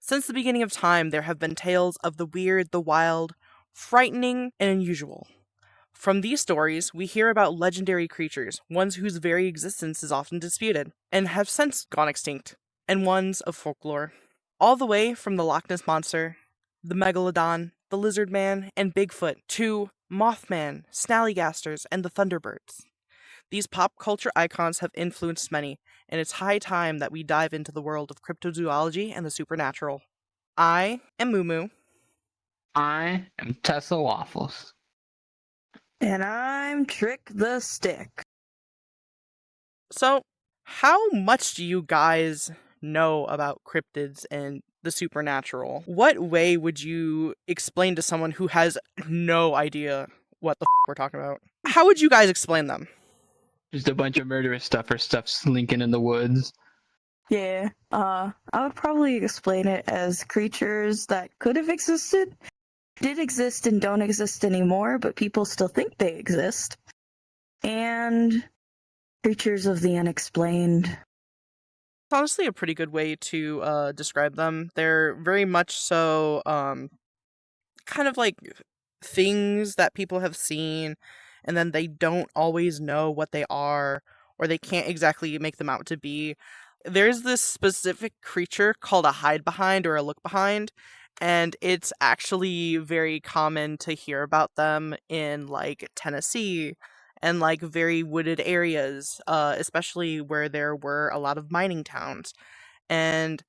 Since the beginning of time, there have been tales of the weird, the wild, frightening, and unusual. From these stories, we hear about legendary creatures, ones whose very existence is often disputed, and have since gone extinct, and ones of folklore. All the way from the Loch Ness Monster, the Megalodon, the Lizard Man, and Bigfoot, to Mothman, Snallygasters, and the Thunderbirds. These pop culture icons have influenced many, and it's high time that we dive into the world of cryptozoology and the supernatural. I am Moo Moo. I am Tesla Waffles. And I'm Trik the Stick. So, how much do you guys know about cryptids and the supernatural? What way would you explain to someone who has no idea what the we're talking about? How would you guys explain them? Just a bunch of murderous stuff or stuff slinking in the woods. Yeah, I would probably explain it as creatures that could have existed, did exist and don't exist anymore, but people still think they exist. And creatures of the unexplained. It's honestly a pretty good way to describe them. They're very much so kind of like things that people have seen, and then they don't always know what they are, or they can't exactly make them out to be. There's this specific creature called a hide behind or a look behind, and it's actually very common to hear about them in like Tennessee and like very wooded areas, especially where there were a lot of mining towns. And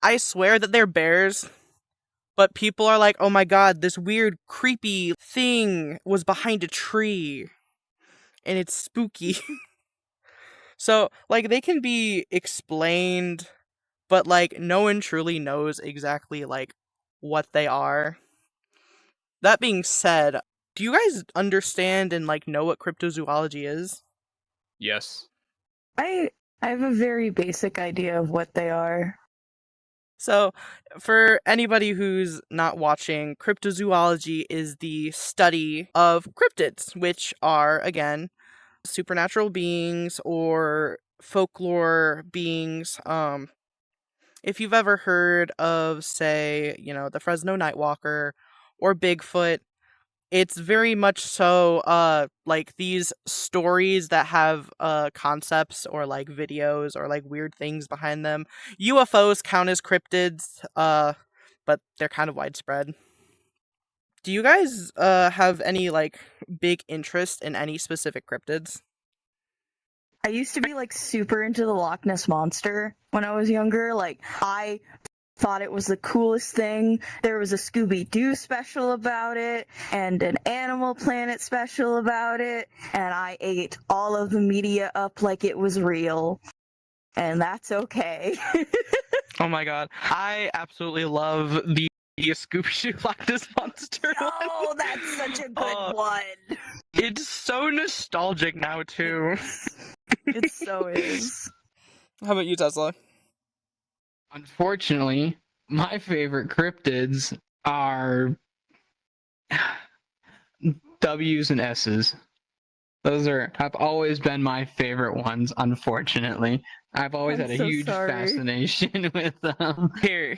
I swear that they're bears, but people are like, oh my god, this weird creepy thing was behind a tree and it's spooky. So like they can be explained, but like no one truly knows exactly like what they are. That being said, do you guys understand and like know what cryptozoology is? Yes. I have a very basic idea of what they are. So, for anybody who's not watching, cryptozoology is the study of cryptids, which are, again, supernatural beings or folklore beings. If you've ever heard of, say, the Fresno Nightwalker or Bigfoot, it's very much so like these stories that have concepts or like videos or like weird things behind them. UFOs count as cryptids, but they're kind of widespread. Do you guys have any like big interest in any specific cryptids? I used to be like super into the Loch Ness Monster when I was younger. Like, I thought it was the coolest thing. There was a Scooby-Doo special about it and an Animal Planet special about it, and I ate all of the media up like it was real. And that's okay. Oh my god. I absolutely love the Scooby-Doo Loch Ness Monster one. Oh, that's such a good one. It's so nostalgic now, too. It so is. How about you, Tesla? Unfortunately, my favorite cryptids are W's and S's. Those have always been my favorite ones, unfortunately. I've always had a huge fascination with them. Here,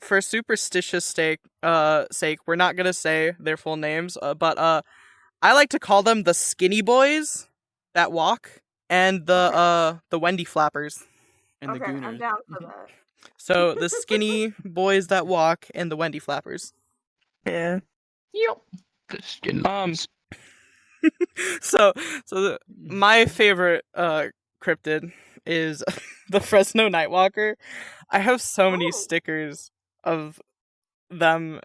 for superstitious sake, we're not gonna say their full names, but I like to call them the skinny boys that walk and the Wendy flappers. And the Gooners. I'm down for that. So the skinny boys that walk and the Wendy flappers. Yeah. Yep. The skin. My favorite cryptid is the Fresno Nightwalker. I have so many stickers of them.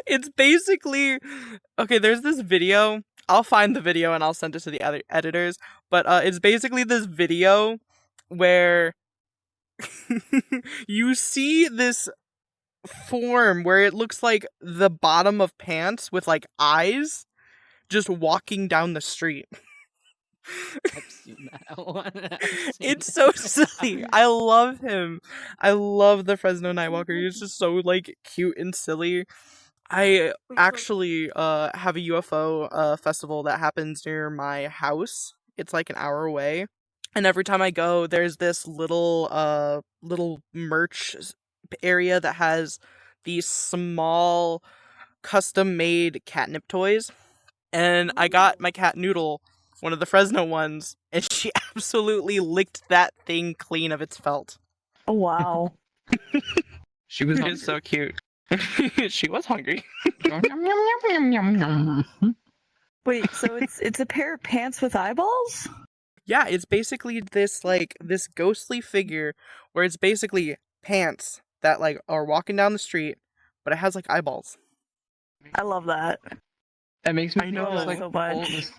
It's basically okay, there's this video. I'll find the video and I'll send it to the other editors, but it's basically this video where you see this form where it looks like the bottom of pants with like eyes just walking down the street. I've seen that one. It's so silly. I love him. I love the Fresno Nightwalker. He's just so like cute and silly. I actually have a UFO festival that happens near my house. It's like an hour away. And every time I go, there's this little merch area that has these small custom made catnip toys. And I got my cat Noodle, one of the Fresno ones, and she absolutely licked that thing clean of its felt. Oh, wow. She was It is so cute. She was hungry. Wait, so it's a pair of pants with eyeballs? Yeah, it's basically this ghostly figure where it's basically pants that like are walking down the street, but it has like eyeballs. I love that. That makes me I think know of, like, so much.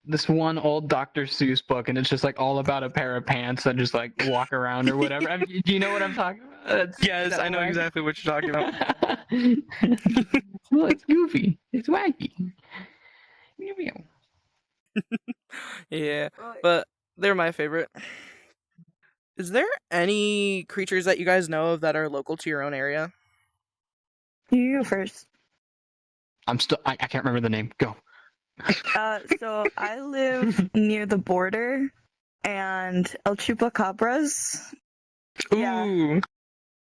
this one old Dr. Seuss book, and it's just like all about a pair of pants that just like walk around or whatever. I mean, do you know what I'm talking about? Yes, I know exactly what you're talking about. Well, it's goofy. It's wacky. Yeah, but they're my favorite. Is there any creatures that you guys know of that are local to your own area? You go first. I can't remember the name. Go. So I live near the border, and El Chupacabras. Ooh.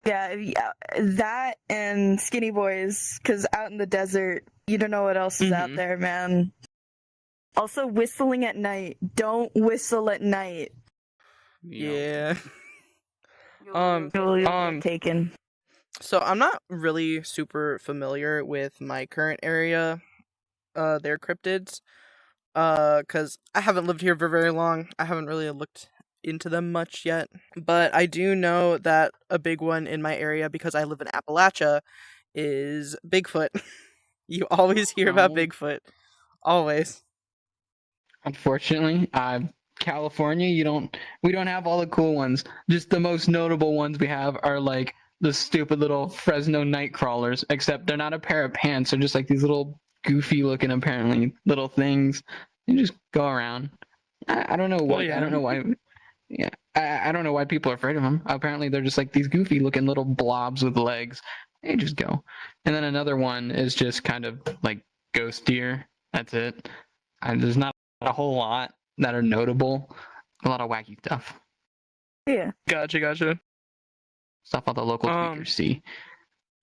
Yeah, that and Skinny Boys, because out in the desert, you don't know what else is out there, man. Also, whistling at night. Don't whistle at night. Yeah. You'll get taken. So I'm not really super familiar with my current area, their cryptids, because I haven't lived here for very long. I haven't really looked into them much yet, but I do know that a big one in my area, because I live in Appalachia, is Bigfoot. You always hear about Bigfoot. Always. Unfortunately, California, we don't have all the cool ones. Just the most notable ones we have are like the stupid little Fresno night crawlers, except they're not a pair of pants. They're just like these little goofy looking, apparently, little things. You just go around. I don't know why. I don't know why. Yeah, I don't know why people are afraid of them. Apparently, they're just like these goofy looking little blobs with legs. They just go. And then another one is just kind of like ghost deer. That's it. There's not a whole lot that are notable. A lot of wacky stuff. Yeah. Gotcha. Stuff all the local tweakers see.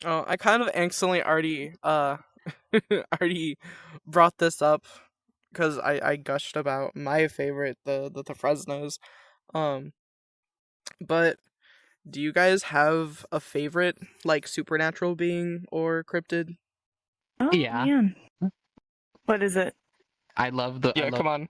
Oh, I kind of accidentally already already brought this up because I gushed about my favorite, the Fresnos. But do you guys have a favorite, like, supernatural being or cryptid? Oh, Yeah. Man. What is it? I love the Come on.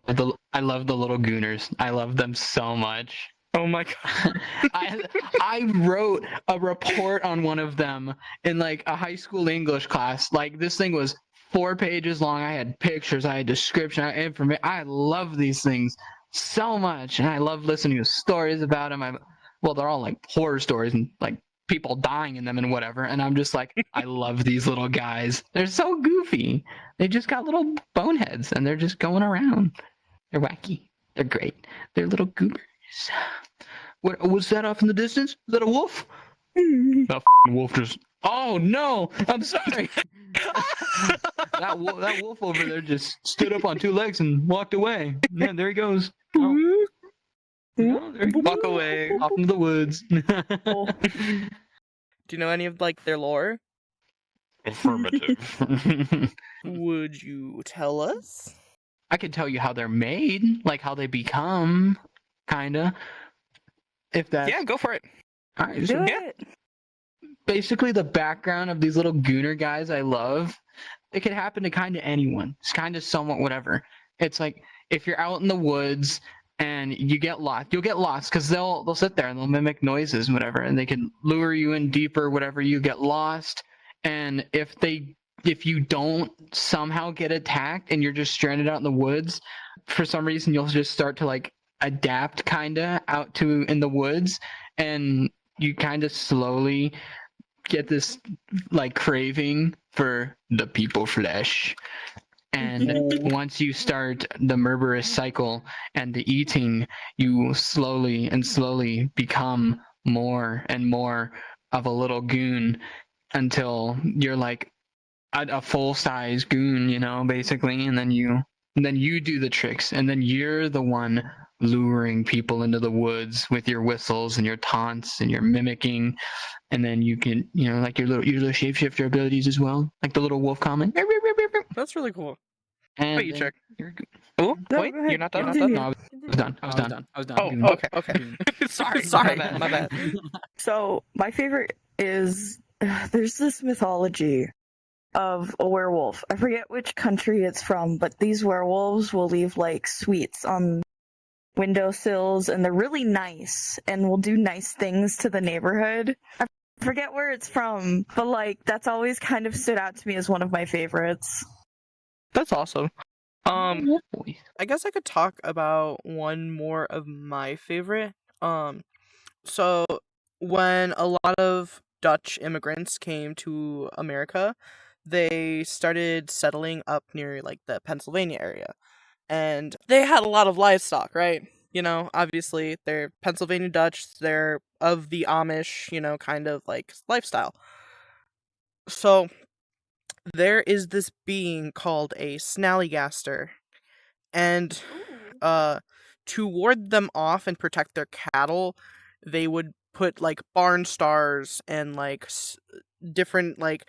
I love the little gooners. I love them so much. Oh my god. I wrote a report on one of them in like a high school English class. Like this thing was 4 pages long. I had pictures, I had description, I had information. I love these things so much, and I love listening to stories about them. Well, they're all like horror stories and like people dying in them and whatever. And I'm just like, I love these little guys. They're so goofy. They just got little boneheads and they're just going around. They're wacky. They're great. They're little goobers. What was that off in the distance? Is that a wolf? That wolf just. Oh no! I'm sorry. that wolf over there just stood up on 2 legs and walked away. Yeah, there he goes. Oh. Walk away. Off into the woods. Do you know any of like their lore? Affirmative. Would you tell us? I could tell you how they're made, like how they become, kinda. If that. Yeah, go for it. All right, Do Yeah. it. basically the background of these little gooner guys I love. It could happen to kind of anyone. It's kind of somewhat whatever. It's like if you're out in the woods and you get lost, you'll get lost because they'll sit there and they'll mimic noises and whatever, and they can lure you in deeper, whatever. You get lost, and if you don't somehow get attacked and you're just stranded out in the woods, for some reason you'll just start to like adapt kinda out to in the woods, and you kind of slowly get this like craving for the people flesh. And once you start the murderous cycle and the eating, you slowly and slowly become more and more of a little goon until you're like a full-size goon, you know, basically. And then you do the tricks, and then you're the one luring people into the woods with your whistles and your taunts and your mimicking, and then you can, like your little shapeshifter abilities as well, like the little wolf comment. That's really cool. And What you check? You're good. Oh, No, wait, go ahead. you're not done? Continue. No, I was done. I was done. Oh, okay. Sorry, my bad. So my favorite is there's this mythology of a werewolf. I forget which country it's from, but these werewolves will leave like sweets on windowsills, and they're really nice and will do nice things to the neighborhood. I forget where it's from, but like that's always kind of stood out to me as one of my favorites. That's awesome. I Boy. guess I could talk about one more of my favorite. So when a lot of Dutch immigrants came to America, they started settling up near like the Pennsylvania area. And they had a lot of livestock, right? Obviously they're Pennsylvania Dutch, they're of the Amish, kind of like lifestyle. So there is this being called a snallygaster, and to ward them off and protect their cattle, they would put like barn stars and like different like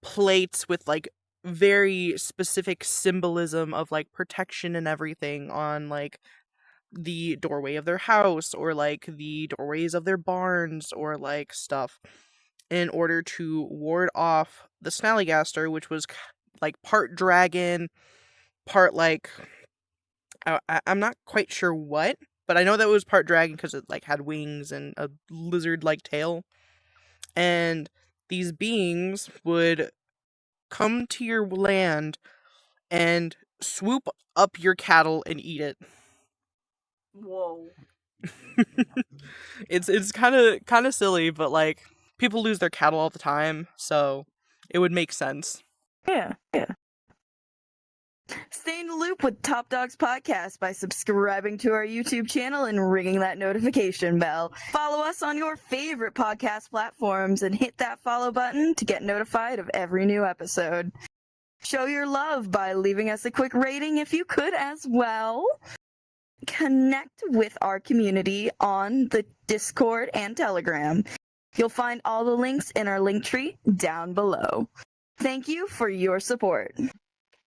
plates with like very specific symbolism of like protection and everything on like the doorway of their house or like the doorways of their barns or like stuff, in order to ward off the snallygaster, which was like part dragon, part like I'm not quite sure what, but I know that it was part dragon because it like had wings and a lizard-like tail. And these beings would come to your land and swoop up your cattle and eat it. Whoa. It's kind of silly, but like people lose their cattle all the time, so it would make sense. Yeah. Stay in the loop with Top Dogs Podcast by subscribing to our YouTube channel and ringing that notification bell. Follow us on your favorite podcast platforms and hit that follow button to get notified of every new episode. Show your love by leaving us a quick rating if you could as well. Connect with our community on the Discord and Telegram. You'll find all the links in our link tree down below. Thank you for your support.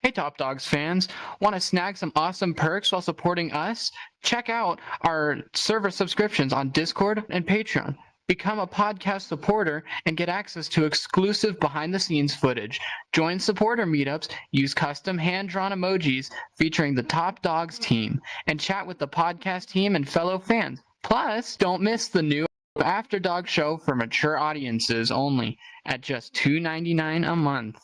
Hey Top Dogs fans, want to snag some awesome perks while supporting us? Check out our server subscriptions on Discord and Patreon. Become a podcast supporter and get access to exclusive behind-the-scenes footage. Join supporter meetups, use custom hand-drawn emojis featuring the Top Dogs team, and chat with the podcast team and fellow fans. Plus, don't miss the new After Dog show for mature audiences only at just $2.99 a month.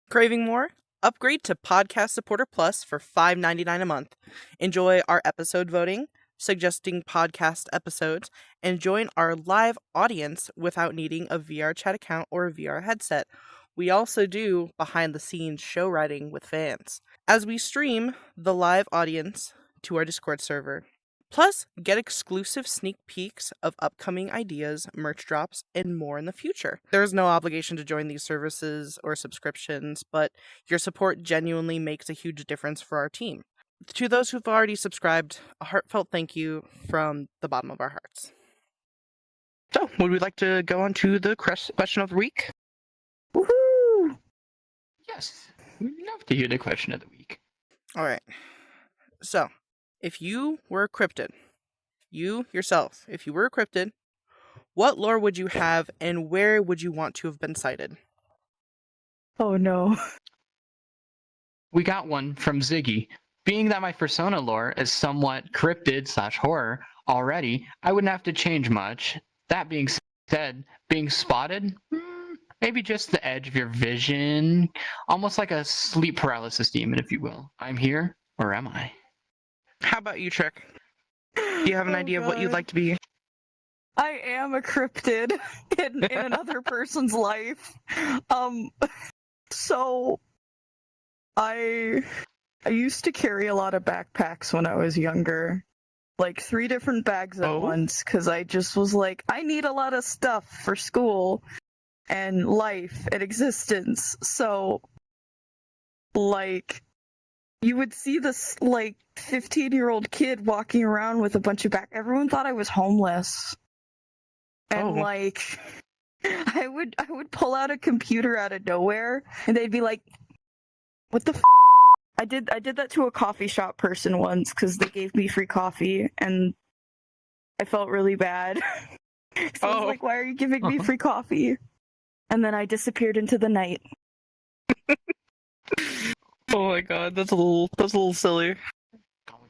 Craving more? Upgrade to Podcast Supporter Plus for $5.99 a month. Enjoy our episode voting, suggesting podcast episodes, and join our live audience without needing a VRChat account or a VR headset. We also do behind-the-scenes show writing with fans, as we stream the live audience to our Discord server. Plus, get exclusive sneak peeks of upcoming ideas, merch drops, and more in the future. There is no obligation to join these services or subscriptions, but your support genuinely makes a huge difference for our team. To those who've already subscribed, a heartfelt thank you from the bottom of our hearts. So, would we like to go on to the question of the week? Woohoo! Yes, we'd love to hear the question of the week. All right. So, if you were a cryptid, you yourself, if you were a cryptid, what lore would you have and where would you want to have been sighted? Oh no. We got one from Ziggy. Being that my persona lore is somewhat cryptid/horror already, I wouldn't have to change much. That being said, being spotted, maybe just the edge of your vision, almost like a sleep paralysis demon, if you will. I'm here, or am I? How about you, Trick? Do you have an idea of what you'd like to be? I am a cryptid in another person's life. So I used to carry a lot of backpacks when I was younger. Like 3 different bags at once, because I just was like, I need a lot of stuff for school and life and existence. So, like, you would see this like 15-year-old kid walking around with a bunch of everyone thought I was homeless. And like I would pull out a computer out of nowhere and they'd be like, what the I did that to a coffee shop person once because they gave me free coffee and I felt really bad. So I was like, why are you giving me free coffee? And then I disappeared into the night. Oh my god, that's a little silly.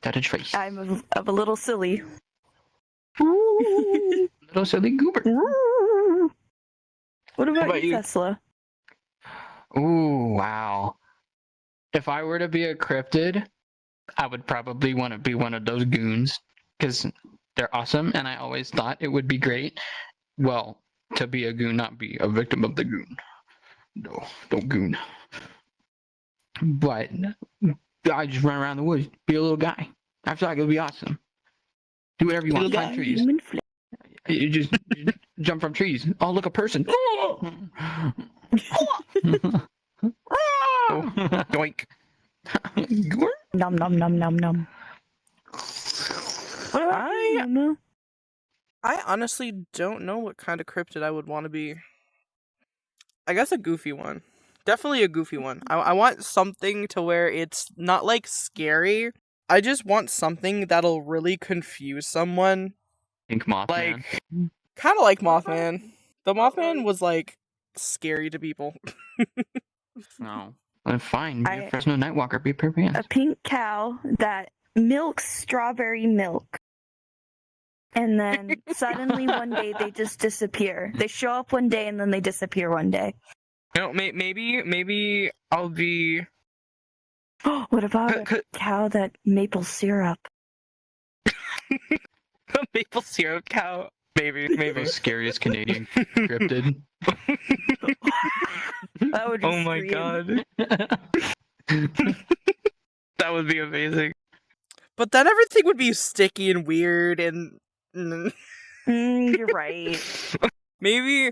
That is face. I'm a little silly. Little silly goober. What about you, you? Tesla? Ooh, wow. If I were to be a cryptid, I would probably want to be one of those goons because they're awesome, and I always thought it would be great. Well, to be a goon, not be a victim of the goon. No, don't goon. But I just run around the woods, be a little guy. I feel like it would be awesome. Do whatever you want. Climb trees. You just jump from trees. Oh, look, a person. Doink. Nom nom nom nom nom. What about you? I honestly don't know what kind of cryptid I would want to be. I guess a goofy one. Definitely a goofy one. I want something to where it's not like scary. I just want something that'll really confuse someone. Think Mothman. Like, kind of like Mothman. The Mothman was like scary to people. No. Well, fine. Be a Fresno Nightwalker. Be prepared. A pink cow that milks strawberry milk. And then suddenly one day they just disappear. They show up one day and then they disappear one day. You know, maybe I'll be. What about a cow that maple syrup? A maple syrup cow? Maybe. The scariest Canadian cryptid. That would be oh my god. That would be amazing. But then everything would be sticky and weird and... You're right. Maybe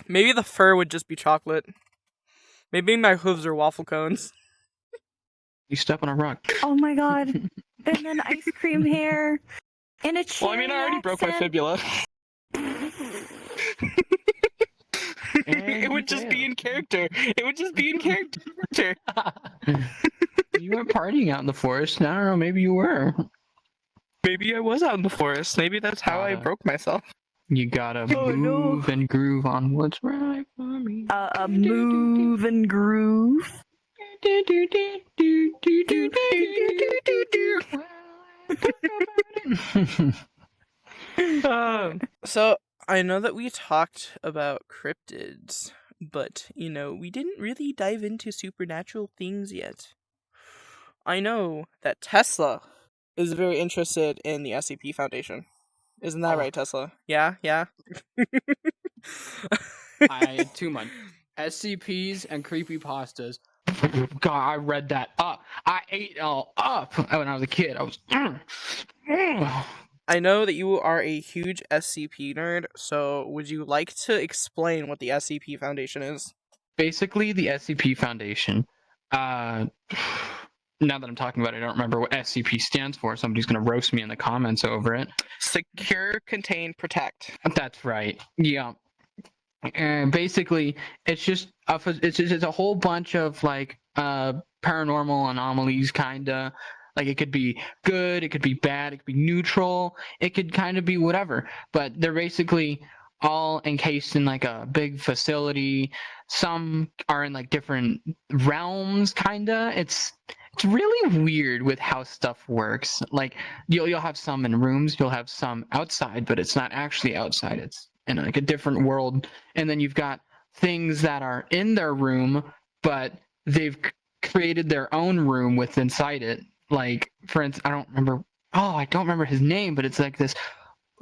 the fur would just be chocolate. Maybe my hooves are waffle cones. You step on a rock. Oh my god. And then ice cream hair. And a cherry Well, I mean, I already broke my fibula. It would just be in character. You weren't partying out in the forest. I don't know, maybe you were. Maybe I was out in the forest. Maybe that's how I broke myself. You gotta move and groove on what's right for me. Move and groove. So, I know that we talked about cryptids, but, we didn't really dive into supernatural things yet. I know that Tesla is very interested in the SCP Foundation. Isn't that right, Tesla? Yeah? Too much. SCPs and creepypastas. God, I read that up. I ate it all up when I was a kid. I was... I know that you are a huge SCP nerd, so would you like to explain what the SCP Foundation is? Basically, the SCP Foundation, now that I'm talking about it, I don't remember what SCP stands for. Somebody's going to roast me in the comments over it. Secure, Contain, Protect. That's right. Yeah. And basically, it's just a whole bunch of, like, paranormal anomalies, kind of. Like, it could be good, it could be bad, it could be neutral, it could kind of be whatever. But they're basically all encased in, like, a big facility. Some are in, like, different realms, kind of. It's really weird with how stuff works. Like, you'll have some in rooms, you'll have some outside, but it's not actually outside. It's in, like, a different world. And then you've got things that are in their room, but they've created their own room with inside it. Like, for instance, I don't remember his name, but it's like this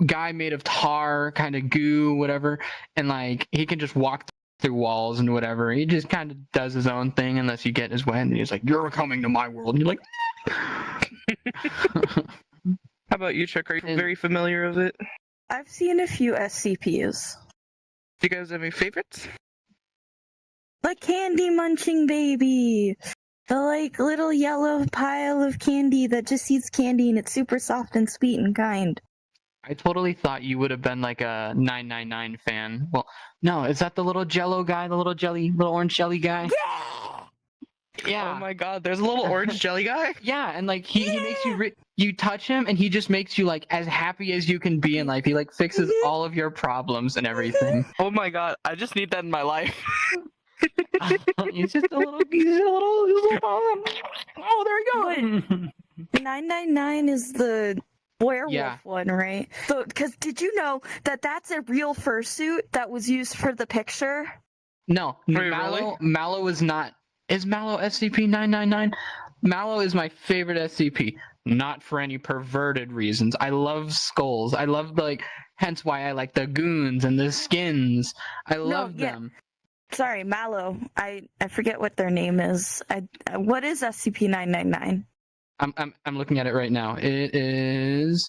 guy made of tar, kind of goo, whatever, and, like, he can just walk through walls and whatever. He just kind of does his own thing unless you get his way, and he's like, "You're coming to my world," and you're like... How about you, Chuck? Are you very familiar with it? I've seen a few SCPs. Do you guys have any favorites? The candy munching baby. The like little yellow pile of candy that just eats candy and it's super soft and sweet and kind. I totally thought you would have been like a 999 fan. Well, no, is that the little Jello guy, the little orange jelly guy? Yeah. Oh my god, there's a little orange jelly guy? Yeah, and like he makes you you touch him and he just makes you like as happy as you can be in life. He like fixes all of your problems and everything. Oh my god, I just need that in my life. He's just a little oh, there you go. 999 is the werewolf one, right? So, because did you know that that's a real fursuit that was used for the picture? No, Wait, Mallow is not. Is Mallow SCP-999? Mallow is my favorite SCP. Not for any perverted reasons. I love skulls. I love hence why I like the goons and the skins. I love them. Sorry, Mallow. I forget what their name is. What is SCP-999? I'm looking at it right now. It is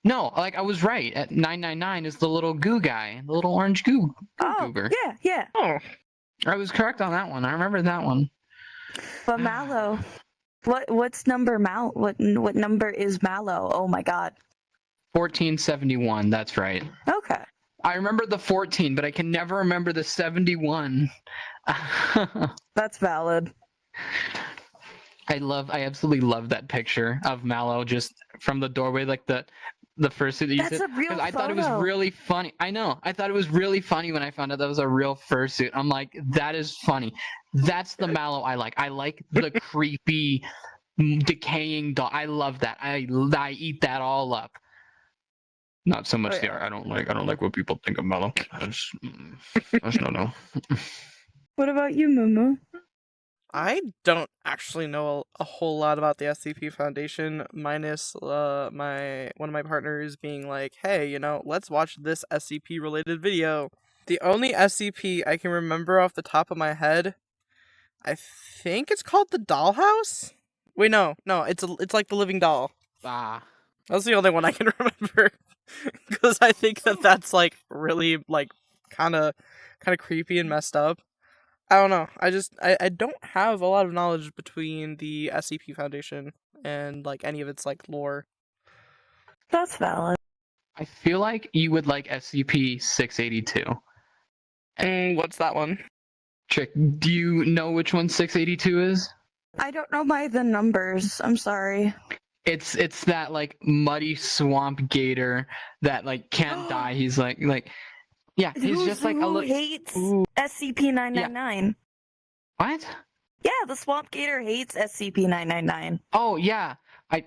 no, like I was right. At 999 is the little goo guy, the little orange goo goober. Yeah. Oh. I was correct on that one. I remember that one. But Mallow, what number is Mallow? Oh my god. 1471. That's right. Okay. I remember the 14, but I can never remember the 71. That's valid. I absolutely love that picture of Mallow just from the doorway, like the fursuit that you said. That's a real photo. I thought it was really funny. I know. I thought it was really funny when I found out that was a real fursuit. I'm like, that is funny. That's the Mallow I like. I like the creepy, decaying dog. I love that. I eat that all up. Not so much the art. I don't like what people think of Mallow. That's no. What about you, MOO MOO? I don't actually know a whole lot about the SCP Foundation, minus one of my partners being like, hey, let's watch this SCP related video. The only SCP I can remember off the top of my head, I think it's called the Dollhouse? Wait, no, it's like the living doll. Ah. That's the only one I can remember. Because I think that's like really like kind of creepy and messed up. I don't know. I don't have a lot of knowledge between the SCP Foundation and like any of its like lore. That's valid. I feel like you would like SCP-682. And what's that one? Trick, do you know which one 682 is? I don't know by the numbers. I'm sorry. It's that like muddy swamp gator that like can't die. He's like yeah, he's just like a little. Who hates SCP-999? What? Yeah, the swamp gator hates SCP-999. Oh yeah, I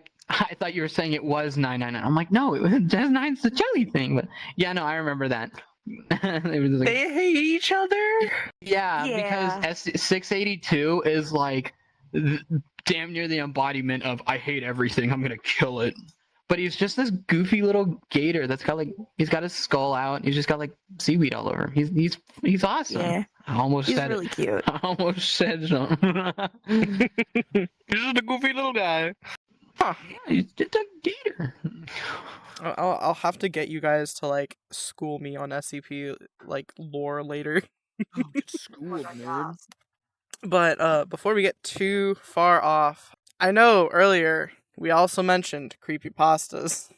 thought you were saying it was 999. I'm like, no, it was 9's the jelly thing. But yeah, no, I remember that. It was like, they hate each other. Yeah, because 682 is like damn near the embodiment of I hate everything. I'm gonna kill it. But he's just this goofy little gator that's got like he's got his skull out. And he's just got like seaweed all over him. He's awesome. Yeah, I almost he's said really it. cute. I almost said something. He's just a goofy little guy. Huh. Yeah, he's just a gator. I'll have to get you guys to like school me on SCP like lore later. School nerd. But before we get too far off, I know earlier we also mentioned creepypastas.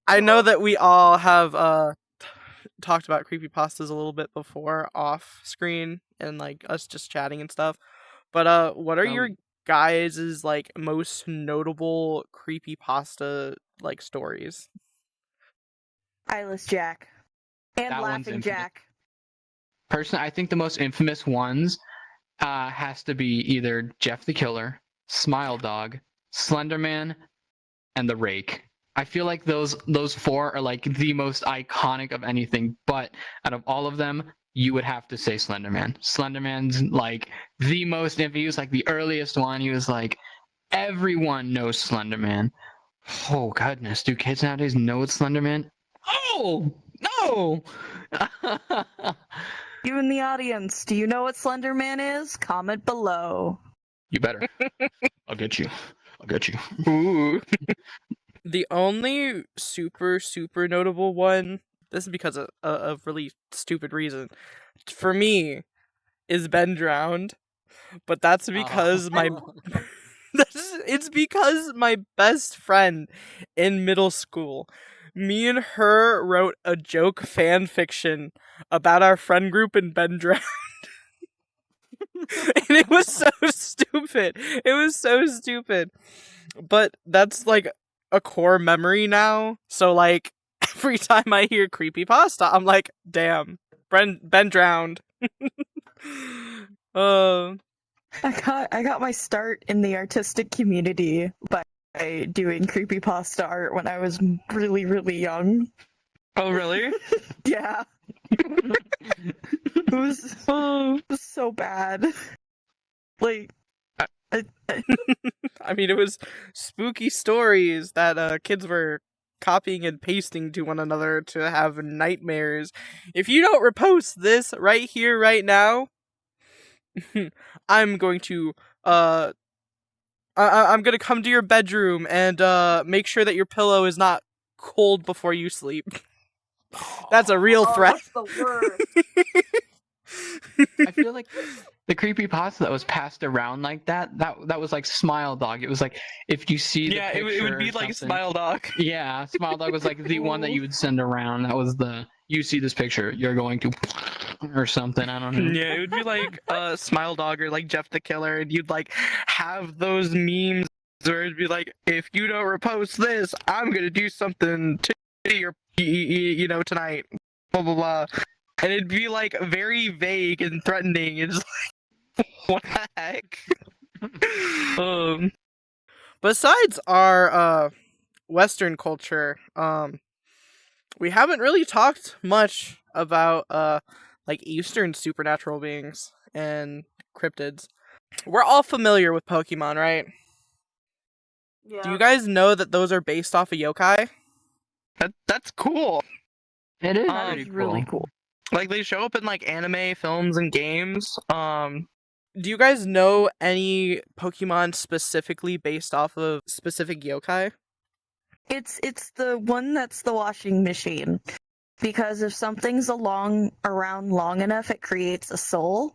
I know that we all have talked about creepypastas a little bit before off screen and like us just chatting and stuff. But what are your guys' like most notable creepypasta like stories? Eyeless Jack. And That one's Laughing infamous. Jack. Personally, I think the most infamous ones has to be either Jeff the Killer, Smile Dog, Slenderman, and the Rake. I feel like those four are like the most iconic of anything, but out of all of them, you would have to say Slenderman. Slenderman's like the most infamous. He was like the earliest one. He was like everyone knows Slenderman. Oh goodness, do kids nowadays know it's Slenderman? Oh no! You in the audience, do you know what Slenderman is? Comment below. You better. I'll get you. Ooh. The only super notable one, this is because of a really stupid reason. For me, is Ben drowned, but that's because it's because my best friend in middle school, me and her wrote a joke fan fiction about our friend group in Ben drowned. And it was so stupid. It was so stupid. But that's like a core memory now. So like every time I hear creepypasta, I'm like, damn, Ben drowned. uh I got my start in the artistic community by doing creepypasta art when I was really, really young. Oh really? Yeah. It was so bad. Like, I mean, it was spooky stories that kids were copying and pasting to one another to have nightmares. If you don't repost this right here, right now, I'm going to I'm gonna come to your bedroom and make sure that your pillow is not cold before you sleep. That's a real threat. that's the worst. I feel like the creepypasta that was passed around like that was like Smile Dog. It was like if you see the picture it would be or like something- Smile Dog. Yeah, Smile Dog was like the one that you would send around. That was the you see this picture, you're going to or something. I don't know. Yeah, it would be like Smile Dog or like Jeff the Killer, and you'd like have those memes where it'd be like, if you don't repost this, I'm gonna do something to your tonight, blah blah blah, and it'd be like very vague and threatening. It's like, what the heck? Besides our Western culture, we haven't really talked much about like Eastern supernatural beings and cryptids. We're all familiar with Pokemon, right? Yeah. Do you guys know that those are based off of yokai? That's cool. It is That pretty is really cool. Like they show up in like anime, films, and games. Do you guys know any Pokemon specifically based off of specific yokai? It's the one that's the washing machine. Because if something's around long enough, it creates a soul.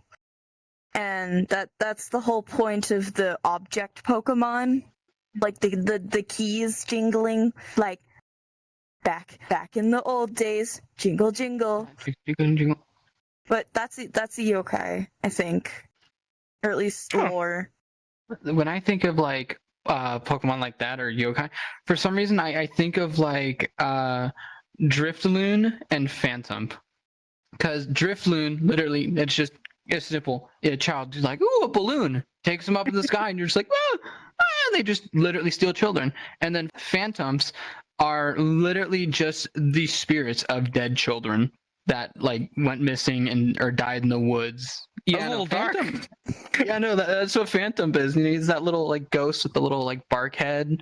And that's the whole point of the object Pokemon. Like the keys jingling, like back in the old days, jingle jingle. But that's a yokai, I think. Or at least lore. When I think of like Pokemon like that or yokai, for some reason I think of like Drifloon and Phantom. Because Drifloon, literally, it's simple. A child is like, ooh, a balloon. Takes them up in the sky, and you're just like, and they just literally steal children. And then Phantoms are literally just the spirits of dead children that like went missing or died in the woods. Yeah, a little dark. Phantom. Yeah, no, that's what Phantom is. You know, he's that little like ghost with the little like bark head.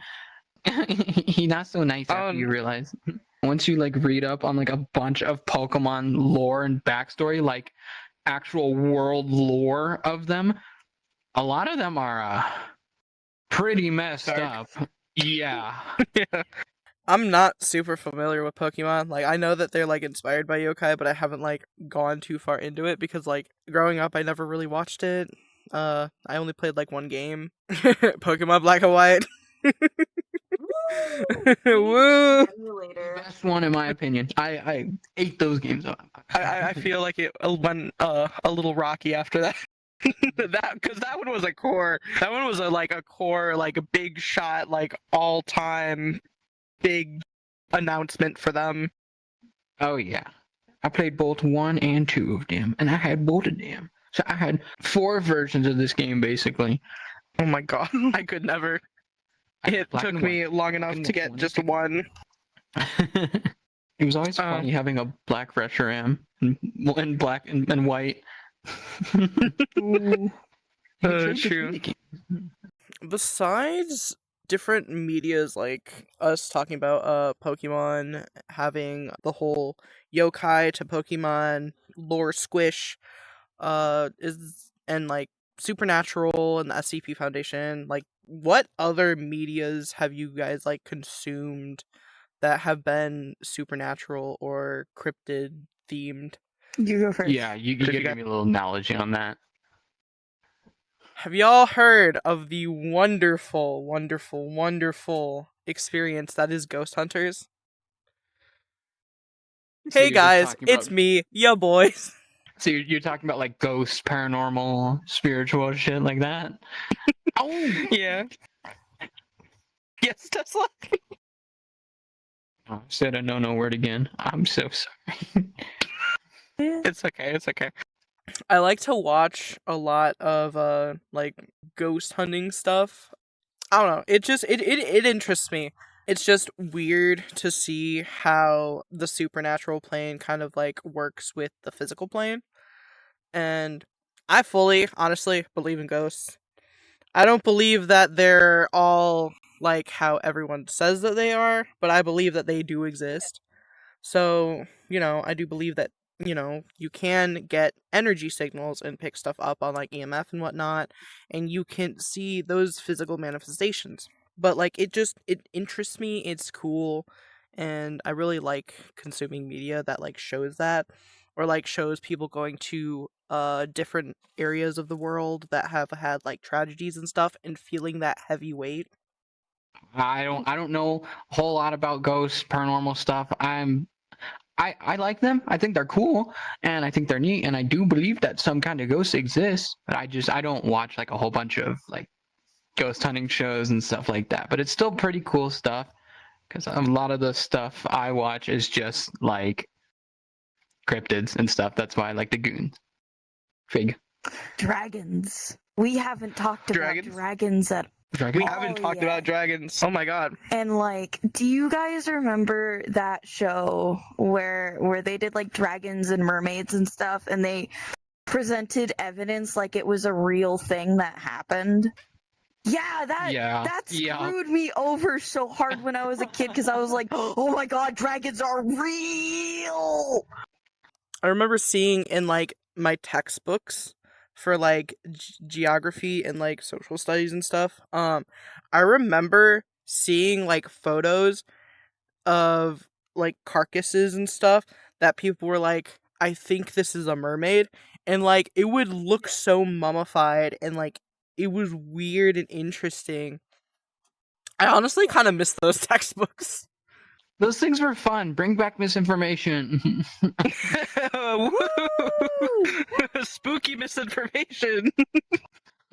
He's not so nice after you realize. Once you like read up on like a bunch of Pokemon lore and backstory, like actual world lore of them, a lot of them are pretty messed up. Yeah. Yeah. I'm not super familiar with Pokemon. Like I know that they're like inspired by yokai, but I haven't like gone too far into it because like growing up I never really watched it. I only played like one game. Pokemon Black and White. Woo! Best one in my opinion. I ate those games up. I feel like it went a little rocky after that. That one was a core. That one was a core like a big shot like all time big announcement for them. Oh yeah, I played both 1 and 2 of them, and I had both of them. So I had 4 versions of this game basically. Oh my god, I could never. It took me long enough to get just one. It was always funny having a black Reshiram and black and white. True. Besides different medias like us talking about Pokemon having the whole yokai to Pokemon lore squish is and like Supernatural and the SCP Foundation, like what other medias have you guys like consumed that have been supernatural or cryptid themed? You go first. Yeah, you gotta give me a little analogy on that. Have y'all heard of the wonderful, wonderful, wonderful experience that is Ghost Hunters? So Hey you're just guys, talking it's about- me, ya boys. So you're talking about like ghost, paranormal, spiritual shit like that? Oh, Yeah. Yes, Tesla. I said a no word again. I'm so sorry. It's okay, it's okay. I like to watch a lot of like ghost hunting stuff. I don't know. It interests me. It's just weird to see how the supernatural plane kind of like works with the physical plane. And I fully, honestly, believe in ghosts. I don't believe that they're all like how everyone says that they are, but I believe that they do exist. So, I do believe that, you can get energy signals and pick stuff up on like EMF and whatnot, and you can see those physical manifestations. But like it interests me, it's cool, and I really like consuming media that like shows that or like shows people going to different areas of the world that have had like tragedies and stuff and feeling that heavy weight. I don't know a whole lot about ghosts, paranormal stuff. I like them. I think they're cool and I think they're neat and I do believe that some kind of ghosts exist, but I don't watch like a whole bunch of like ghost hunting shows and stuff like that. But it's still pretty cool stuff because a lot of the stuff I watch is just like cryptids and stuff. That's why I like the goons. Fig. Dragons. We haven't talked Dragons? about dragons at Dragon? We haven't talked yeah. about dragons. Oh my god. And like, do you guys remember that show where they did like dragons and mermaids and stuff, and they presented evidence like it was a real thing that happened? Yeah, that screwed me over so hard when I was a kid because I was like, oh my god, dragons are real. I remember seeing in like my textbooks for like geography and like social studies and stuff. I remember seeing like photos of like carcasses and stuff that people were like, I think this is a mermaid, and like it would look so mummified and like it was weird and interesting. I honestly kind of miss those textbooks. Those things were fun. Bring back misinformation. Spooky misinformation.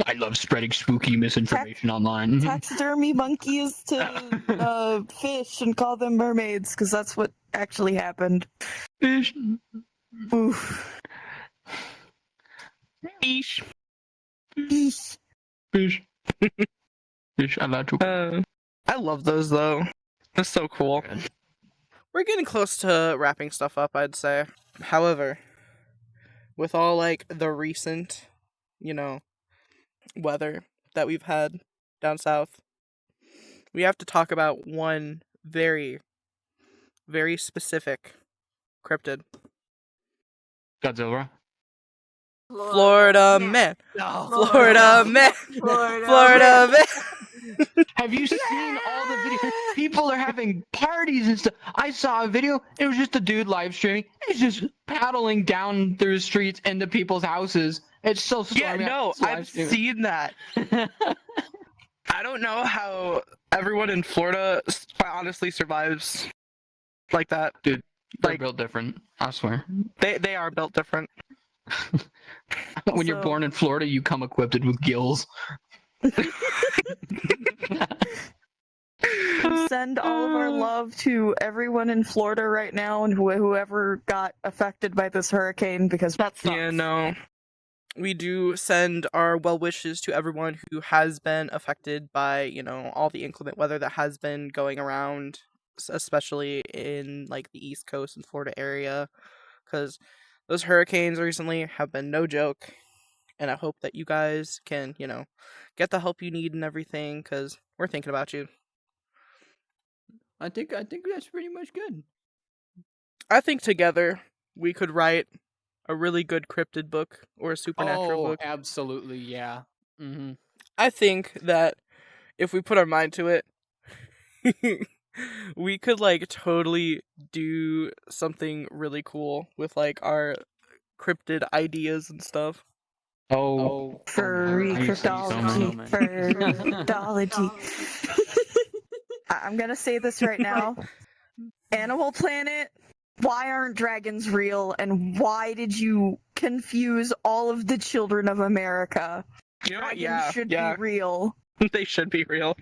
I love spreading spooky misinformation online. Taxidermy monkeys to fish and call them mermaids because that's what actually happened. Fish. Oof. Fish. Eesh. Fish. Fish. I love to. I love those though. That's so cool. We're getting close to wrapping stuff up, I'd say. However, with all like the recent, weather that we've had down south, we have to talk about one very, very specific cryptid. Godzilla. Florida man. No. Florida man. Florida man. Have you seen all the videos? People are having parties and stuff. I saw a video. It was just a dude live streaming. He's just paddling down through the streets into people's houses. It's so stormy. Yeah, no, I've seen that. I don't know how everyone in Florida quite honestly survives like that. Dude, they're like built different. I swear. they are built different. When you're born in Florida, you come equipped with gills. Send all of our love to everyone in Florida right now and whoever got affected by this hurricane because that sucks. Yeah, no. We do send our well wishes to everyone who has been affected by, all the inclement weather that has been going around, especially in like the East Coast and Florida area, because those hurricanes recently have been no joke. And I hope that you guys can, get the help you need and everything, because we're thinking about you. I think that's pretty much good. I think together we could write a really good cryptid book or a supernatural book. Absolutely, yeah. Mm-hmm. I think that if we put our mind to it, we could like totally do something really cool with like our cryptid ideas and stuff. Oh, Furry I used to use so many. cryptology. I'm gonna say this right now. Animal Planet, why aren't dragons real, and why did you confuse all of the children of America? You know what? Dragons should be real. They should be real.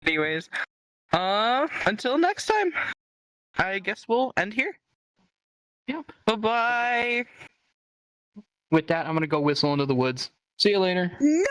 Anyways, until next time, I guess we'll end here. Yep. Bye-bye. With that, I'm gonna go whistle into the woods. See you later. No!